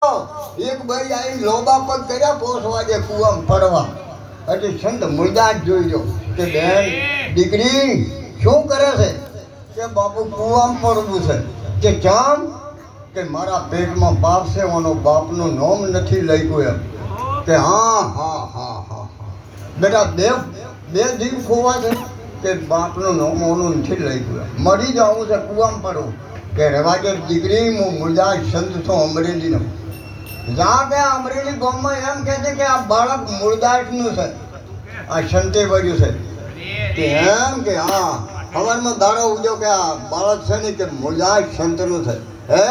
એક ભાઈ આવીને લોબા પગ કર્યા પોસવા દે કુવામાં પડવા. એટલે સંત મુરદાસ જોઈજો કે બેન દીકરી શું કરે છે? કે બાપુ કુવામાં પડવું છે. કે ચમ? કે મારા પેટમાં બાપ છે, એનો બાપનું નામ નથી લખ્યું એમ. કે હા હા હા હા બેટા બે જીવ ખોવા છે કે બાપનું નામ ઓનું નથી લખ્યું એમ. મરી જવું છે, કુવામાં પડવું. કે રવાજે દીકરી હું મુરદાસ સંત છું અમરેલીનો. જ્યાં કે અમરેલી ગામમાં એમ કહે છે કે આ બાળક મુરદાસનું છે, આ સંતે વર્યું છે. કે એમ કે હા સવારમાં દાડો ઉજો કે આ બાળક છે ને કે મુરદાસ સંતનું છે. હે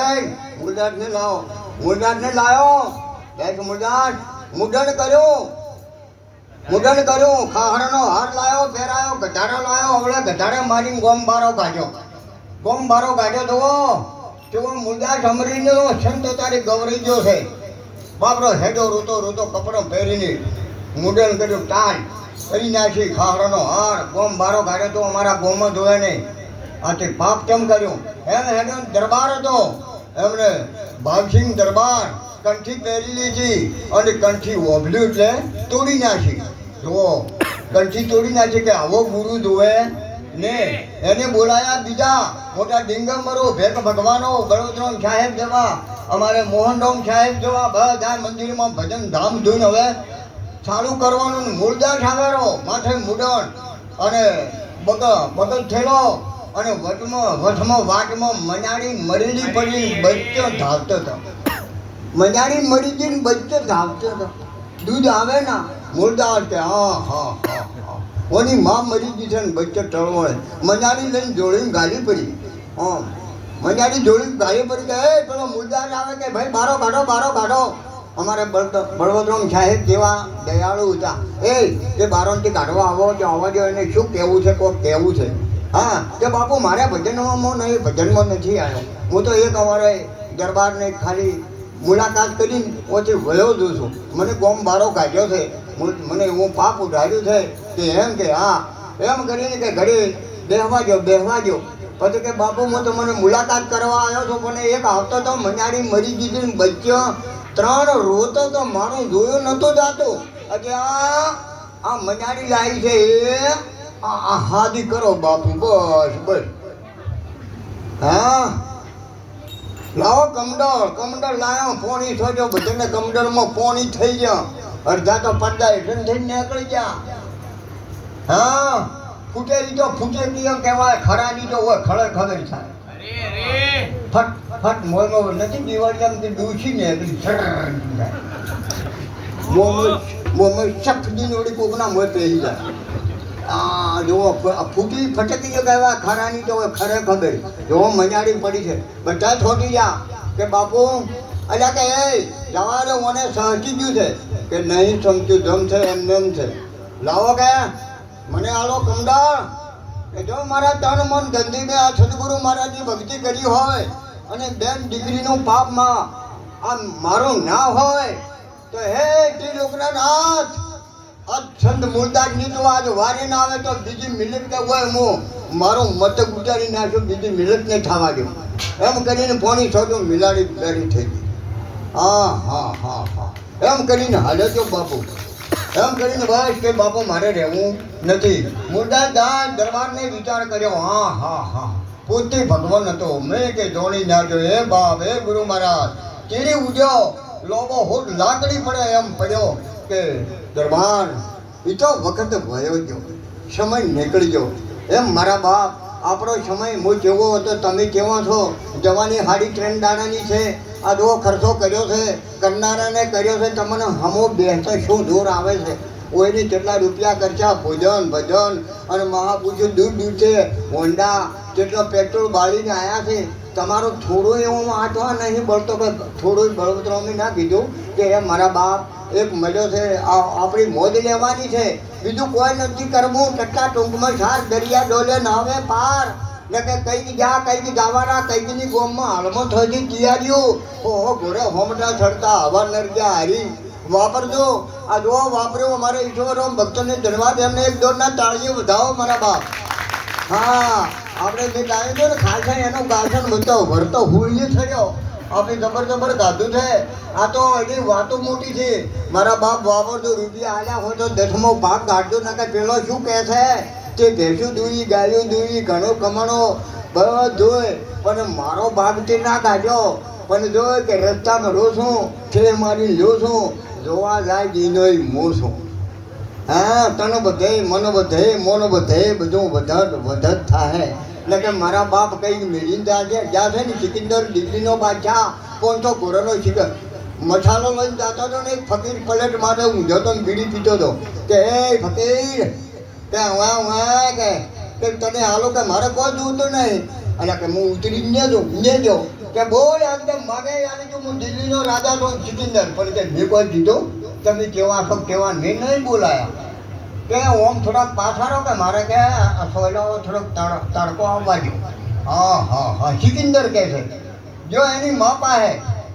મુરદાસને લાવો, મુરદાસને લાવ્યો. એક મુરદાસ મુડન કર્યું, ખાહડાનો હાર લાવ્યો, પહેરાયો, ગધાડો લાવ્યો. હવળે ગધાડે મારીને ગોમ બારો કાઢ્યો. તો મુરદાસ અમરેલીનો સંત તારી ગૌરી ગયો છે. બાપરો હેડો રોતો કપડો પહેરીને મુડન કર્યું, ટાલ કરી નાખી, ખાહડાનો હાર, ગોમ બારો કાઢ્યો. તો અમારા ગોમાં જોવે નહીં. આથી પાપ કેમ કર્યું? એમ હેડો દરબાર હતો, એમને ભાવસિંહ દરબાર કંઠી પહેરી લીધી અને કંઠી ઓભલ્યું એટલે તોડી નાખી. જુઓ કંઠી તોડી નાખી કે આવો ગુરુ જોવે ને. એને બોલાયા બીજા મોટા ડિંગમરો, ભેખ ભગવાનો, બળવતરામ સાહેબ જેવા, અમારે મોહનરામ સાહેબ જેવા બધા મંદિરમાં ભજન ધામ ધૂન હવે ચાલુ કરવાનું. મુરદાસ આવેલો માથે મુડન અને બગલ થેલો અને વચમાં વાટમાં મનાડી મરેલી પડી બચ્ચો ધાવતો હતો. મજાડી મરી જઈને બચ્ચો ધાવતો હતો. દૂધ આવે ને મુરદાસ કે હા હા હા હા ઓની માં મરી ગઈ છે ને બચ્ચો ટળવળે. મજાડી લઈને જોડીને ગાલી પડી. હા મજાડી જોડીને ગાલી પડી કે એ પેલો મુરદાસ આવે કે ભાઈ બારો કાઢો. અમારે બળવતરામ સાહેબ જેવા દયાળુ હતા. એ બારોથી કાઢવા આવો તો આવવા દો, એને શું કહેવું છે કોક કહેવું છે. હા કે બાપુ મારે ભજનમાં નહીં, ભજનમાં નથી આવ્યો. હું તો એક અમારે દરબારને ખાલી મુલાકાત કરીને પછી વયો જઉં છું. મને ગોમ બારો કાઢ્યો છે, મને હું પાપ ઉઠાડ્યું છે. કે એમ કે હા એમ કરીને કે ઘડી બેહવા જો. પછી કે બાપુ હું તો મને મુલાકાત કરવા આવ્યો છું, પણ એક આવતો તો મજાડી મરી ગઈ ને બચ્ચો 3 રોતો તો મારું જોયું નહોતું જાતું. કે આ મજાડી લાવી છે એ હાદી કરો બાપુ, બસ. હા લાવો કમંડળ લાવ્યો, પોણી થોડો બધાને કમંડળમાં પોણી થઈ ગયા. અડધા તો પડદા હેઠળ થઈને નીકળી ગયા. હા ફૂટેલી તો ફૂટેલી કહેવાય, ખરાની તો હોય ખબર થાય. ફટ મોનો નથી દિવાળી આમ ડૂસી ને મોમાં શફની ઓળી કોકના મોં પહેરી જાય. જો ફૂટી ફટકી કહેવાય, ખરાની તો ખરે ખબર. જો મજાડી પડી છે, બધા છોડી ગયા. કે બાપુ અલ્યા કે એ જવા દો, મને સમજી ગયું છે. કે નહીં સમજ્યું, જમ છે એમ છે. લાવો કે મને આલો કમદાર. કે જો મારા તન મન ગંદીને આ સદગુરુ મહારાજની ભક્તિ કરી હોય અને બેન દીકરીનું પાપમાં આ મારું ના હોય તો હે ત્રિલોકના નાથ, આ સંત મુરદાસની તો આજ વારી ના આવે તો બીજી મિલત કે હોય હું મારું મત ગુજારી નાખ્યો, બીજી મિલત ને થવા દઉં. એમ કરીને પોણી છોડું મિલાડી બેરી થઈ ગઈ. હા એમ કરીને હાલે જો બાપુ. એમ કરીને બસ કે બાપુ મારે રહેવું નથી. મુરદાસ દાસ દરબારને વિચાર કર્યો. હા પોતે ભગવાન હતો. મેં કે જોડી નાખ્યો. હે બાપ, હે ગુરુ મહારાજ, ચીડી ઉડ્યો, લોબો હોટ લાકડી પડે એમ પડ્યો. કે દરબાર એ તો વખત વયો ગયો, સમય નીકળી ગયો. એમ મારા બાપ આપણો સમય હું જેવો હતો તમે કેવો છો? જવાની હાડી 3 દાડાની છે. આ જો ખર્ચો કર્યો છે, કરનારાને કર્યો છે. તમને હમો બેસતા શું જોર આવે છે? કોઈને કેટલા રૂપિયા ખર્ચા, ભજન અને મહાપુરુષો દૂર છે. હોન્ડા કેટલો પેટ્રોલ બાળીને આવ્યા છે. તમારો થોડું એવું આંટવા નહીં બળતો કે થોડું બળવતરામે ના કીધું કે એ મારા બાપ એક મળ્યો છે, આપણી મોજ લેવાની છે, બીજું કોઈ નથી કરવું. કેટલા ટૂંકમાં સાર દરિયા ડોલે નાવે પાર. ને કે કઈક જવાના કઈકની ગોમમાં હાલમાં થઈ તૈયારીઓ. ઓહો ઘોડે હોમટા ચડતા હવા નરગ્યા હારી વાપરજો. આ જો વાપર્યો અમારે ઈશ્વર ભક્તોને ધન્યવાદ. એમને એક દોરના તાળીઓ વધાવો મારા બાપ. હા આપણે જે ગાયું ને ખાસા એનો ગાસન બતાવો ભરતો હુળીએ થયો આપણે જબર ગાધું છે. આ તો એની વાતો મોટી છે. મારા બાપ વાપરતો રૂપિયા આલ્યા હોય તો 10મો ભાગ કાઢજો. ના કે પેલો શું કહે છે તે ભેંસું દૂઈ ગાયું દૂઈ ઘણો કમાણો બધું, પણ મારો ભાગ તે ના કાઢ્યો. પણ જો કે રસ્તામાં રોશું છે મારી લોશું, જોવા જાય દીનોય મોશું. હા, તને બધે મને બધે મોનો બધે બધું વધત થાય. એટલે કે મારા બાપ કઈ મેળીને જ્યાં છે ને સિકંદર દિલ્હીનો બાદશાહ 500 ઘોડાનો શિખર મસાલો લઈને જતો હતો ને એક ફકીર પ્લેટ માટે ઊંઝો તો બીડી પીતો હતો. કે એ ફકીર કે કે તને હાલો કે મારે કોઈ જોતું નહીં. એટલે કે હું ઉતરીને જો કે બોલ એકદમ માગે યાર કે હું દિલ્હીનો રાજા તો સિકંદર. પણ કે મેં કોઈ દીધો તમે કેવા છો કેવા મેં નહીં બોલાયા. કે ઓમ થોડાક પાછારો કે મારે કે સોયલો થોડોક તડકો આવવા દો. હા સિકંદર કહે છે. જો એની મા પાસે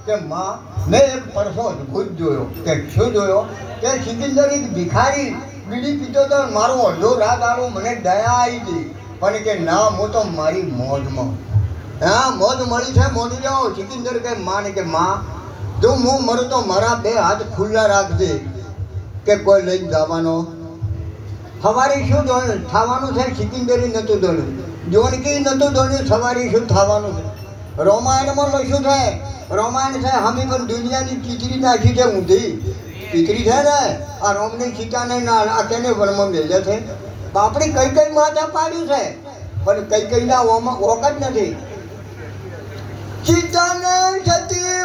કે માં મેં એક પરસો અદભુત જોયો. કે શું જોયો? કે સિકંદર એક ભિખારી બીડી પીતો તો મારું અડધો રાત આવું મને દયા આવી હતી. પણ કે ના હું તો મારી મોજમાં. હા, મોજ મળી છે મોડી જાઓ. સિકંદર કે માં ને કે માં જો હું મરું તો મારા 2 હાથ ખુલ્લા રાખજે કે કોઈ લઈને જવાનો. સવારી શું થવાનું છે? સિકંદરી નહોતું દોડ્યું, જોનકી નહોતું દોડ્યું. સવારી શું થવાનું છે? રામાયણમાં લખ્યું છે. રામાયણ છે હમી પણ દુનિયાની ચીતરી નાખી છે ઊંધી. ચીતરી છે ને આ રોમની સીતાને આ તેને વનમાં મેલે છે. બાપડી કઈ માથા પાડ્યું છે, પણ કઈ ના ઓક જ નથી. સીતાને સતી